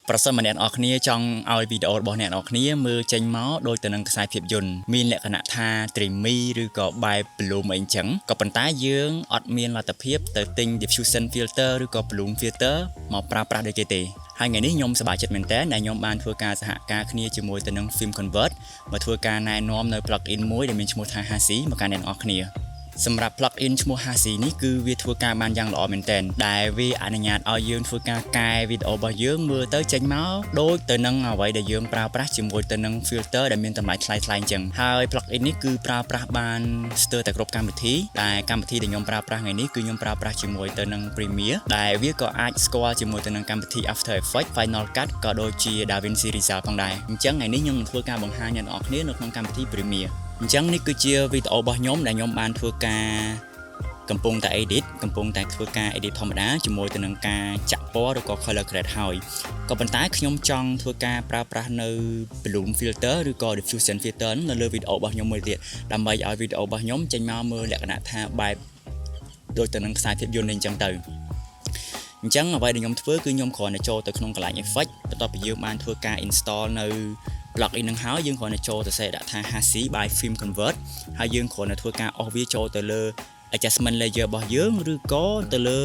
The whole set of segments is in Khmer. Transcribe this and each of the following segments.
ប្រសិនបើអ្នកនរគ្នាចង់ឲ្យវីដេអូរបស់អ្នកនរគ្នាមើលចេញមកដូចទៅនឹងខ្សែភាពយន្តមានលក្ខណៈថា dreamy ឬក៏បែប bloom អីចឹងក៏ប៉ុន្តែយើងអត់មានលទ្ធភាពទៅទិញ diffusion filter ឬក៏ bloom filter មកប្រើប្រាស់ដូចគេទេហើយថ្ងៃនេះខ្ញុំសប្បាយចិត្តមែនតើដែលខ្ញុំបានធ្វើការសហការគ្នាជាមួយទៅនឹង Film Convert មកធ្វើការណែនាំនៅ plugin មួយដែលមានឈ្មោះថា Hasi មកកាន់អ្នកនរគ្នាសម្រាប់ plugin ឈ្មោះ Hasi នេះគឺវាធ្វើការបានយ៉ាងល្អមែនទែនដែលវាអនុញ្ញាតឲ្យយើងធ្វើការកែវីដេអូរបស់យើងមើលទៅចេញមកដូចទៅនឹងអ្វីដែលយើងប្រើប្រាស់ជាមួយទៅនឹង filter ដែលមានតម្លៃថ្លៃៗអញ្ចឹងហើយ plugin នេះគឺប្រើប្រាស់បានស្ទើរតែគ្រប់កម្មវិធីដែលកម្មវិធីដែលខ្ញុំប្រើប្រាស់ថ្ងៃនេះគឺខ្ញុំប្រើប្រាស់ជាមួយទៅនឹង Premiere ដែលវាក៏អាចស្គាល់ជាមួយទៅនឹងកម្មវិធី After Effects Final Cut ក៏ដូចជា DaVinci Resolve ផងដែរអញ្ចឹងថ្ងៃនេះខ្ញុំនឹងធ្វើការបង្ហាញអ្នកនរគ្នានៅក្នុងកម្មវិធី Premiereអញ្ចឹងនេះគឺជាវីដេអូរបស់ខ្ញុំដែលខ្ញុំបានធ្វើការកំពុងតែ edit កំពុងតែធ្វើការ edit ធម្មតាជាមួយទៅនឹងការចាក់ពណ៌ឬក៏ color grade ហើយក៏ប៉ុន្តែខ្ញុំចង់ធ្វើការប្រើប្រាស់នៅ bloom filter ឬក៏ diffusion filter នៅលើវីដេអូរបស់ខ្ញុំមួយទៀតដើម្បីឲ្យវីដេអូរបស់ខ្ញុំចេញមកមើលលក្ខណៈថាបែបដូចទៅនឹងខ្សែភាពយន្តអញ្ចឹងទៅអញ្ចឹងអ្វីដែលខ្ញុំធ្វើគឺខ្ញុំគ្រាន់តែចូលទៅក្នុងកន្លែង effect បន្ទាប់ពីយើងបានធ្វើការ install នៅ plugin នឹងហើយយើងគ្រាន់តែចូលទៅសេដាក់ថា Hasi by Film Convert ហើយយើងគ្រាន់តែធ្វើការអស់វាចូលទៅលើ adjustment layer របស់យើងឬក៏ទៅលើ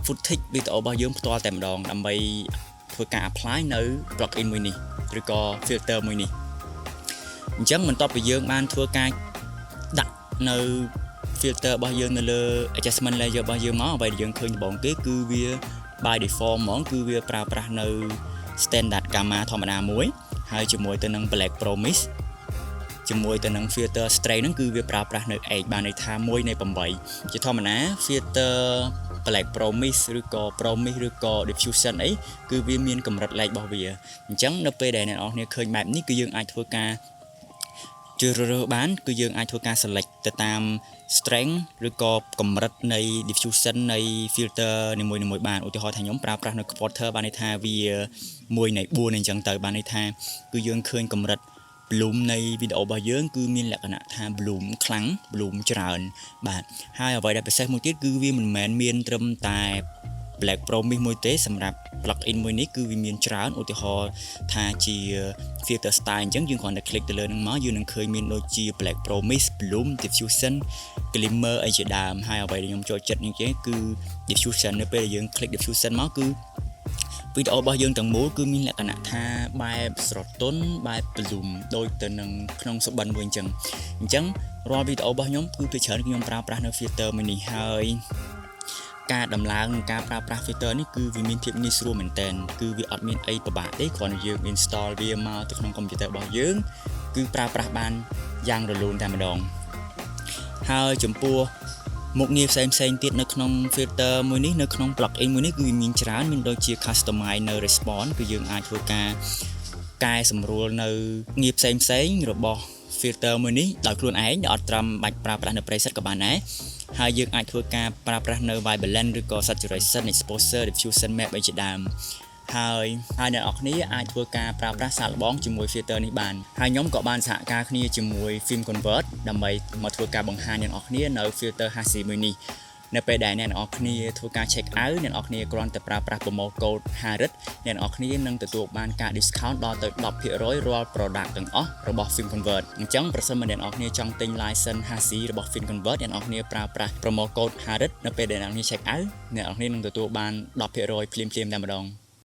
footage វីដេអូរបស់យើងផ្ទាល់តែម្ដងដើម្បីធ្វើការ apply នៅ plugin មួយនេះឬក៏ filter មួយនេះអញ្ចឹងបន្ទាប់ពីយើងបានធ្វើការដាក់នៅ filter របស់យើងនៅលើ adjustment layer របស់យើងមកអ្វីដែលយើងឃើញដំបូងគេគឺវា by default ហ្មងគឺវាប្រើប្រាស់នៅ standard gamma ធម្មតាមួយហើយជាមួយទៅនឹង Black Promise ជាមួយទៅនឹង filter stray ហ្នឹងគឺវាប្រើប្រាស់នៅ 8 បានន័យថា1នៃ8ជាធម្មតា filter Black Promise ឬក៏ Promise ឬក៏ diffusion អីគឺវាមានកម្រិតលេខរបស់វាអញ្ចឹងនៅពេលដែលអ្នកនរគ្នាឃើញបែបនេះគឺយើងអាចធ្វើការជ្រើសរើសបានគឺយើងអាចធ្វើការ select ទៅតាម strength ឬក៏កម្រិតនៃ diffusion នៃ filter នីមួយៗបានឧទាហរណ៍ថាខ្ញុំប្រើប្រាស់នៅ quarter បានន័យថាវា1នៃ4អញ្ចឹងទៅបានន័យថាគឺយើងឃើញកម្រិត bloom នៃវីដេអូរបស់យើងគឺមានលក្ខណៈថា bloom ខ្លាំង bloom ច្រើនបាទហើយអ្វីដែលពិសេសមួយទៀតគឺវាមិនមែនមានត្រឹមតែ Black Promise មួយទេសម្រាប់ plugin មួយនេះគឺវាមានច្រើនឧទាហរណ៍ថាជា filter style អញ្ចឹងយើងគ្រាន់តែ click ទៅលើនឹងមកយើងនឹងឃើញមានដូចជា Black Promise Bloom Diffusion Glimmer អីជាដើមហើយអ្វីដែលខ្ញុំចូលចិត្តនេះគេគឺ diffusion នៅពេលដែលយើង click diffusion មកគឺវីដេអូរបស់យើងទាំងមូលគឺមានលក្ខណៈថាបែបស្រទន់បែប bloom ដូចទៅនឹងក្នុងសុបិនមួយអញ្ចឹងរាល់វីដេអូរបស់ខ្ញុំគឺភាគច្រើនខ្ញុំប្រើប្រាស់នៅ filter មួយនេះហើយការដំឡើងនិងការប្រើប្រាស់ filter នេះគឺវាមានភាពងាយស្រួលមែនទែនគឺវាអត់មានអីពិបាកទេគ្រាន់តែយើង install វាមកទៅក្នុងកុំព្យូទ័ររបស់យើងគឺប្រើប្រាស់បានយ៉ាងរលូនតែម្ដងហើយចំពោះមុខងារផ្សេងទៀតនៅក្នុង filter មួយនេះនៅក្នុង plugin មួយនេះគឺមានច្រើនមានដូចជា customize នៅ response គឺយើងអាចធ្វើការកែសម្រួលនៅងារផ្សេងរបស់ filter មួយនេះដោយខ្លួនឯងដែលអត់ត្រឹមបាច់ប្រើប្រាស់នៅ preset ក៏បានដែរហើយយើងអាចធ្វើការប្រើប្រាស់នៅ vibrance ឬក៏ saturation exposure diffusion map អីជាដើមហើយអ្នកនរគ្នាអាចធ្វើការប្រើប្រាស់សាកល្បងជាមួយ filter នេះបានហើយខ្ញុំក៏បានសហការគ្នាជាមួយ Film Convert ដើម្បីមកធ្វើការបង្ហាញអ្នកនរគ្នានៅ filter Hasi មួយនេះនៅពេលដែលអ្នកនរគ្នាធ្វើការ check out អ្នកនរគ្នាគ្រាន់តែប្រើប្រាស់ promo code HARIT អ្នកនរគ្នានឹងទទួលបានការ discount ដល់ទៅ 10% រាល់ product ទាំងអស់របស់ Film Convert អញ្ចឹងប្រសិនបើអ្នកនរគ្នាចង់ទិញ license Hasi របស់ Film Convert អ្នកនរគ្នាប្រើប្រាស់ promo code HARIT នៅពេលដែលអ្នកនរគ្នា check out អ្នកនរគ្នានឹងទទួលបាន 10% ភ្លាមៗតែម្ដង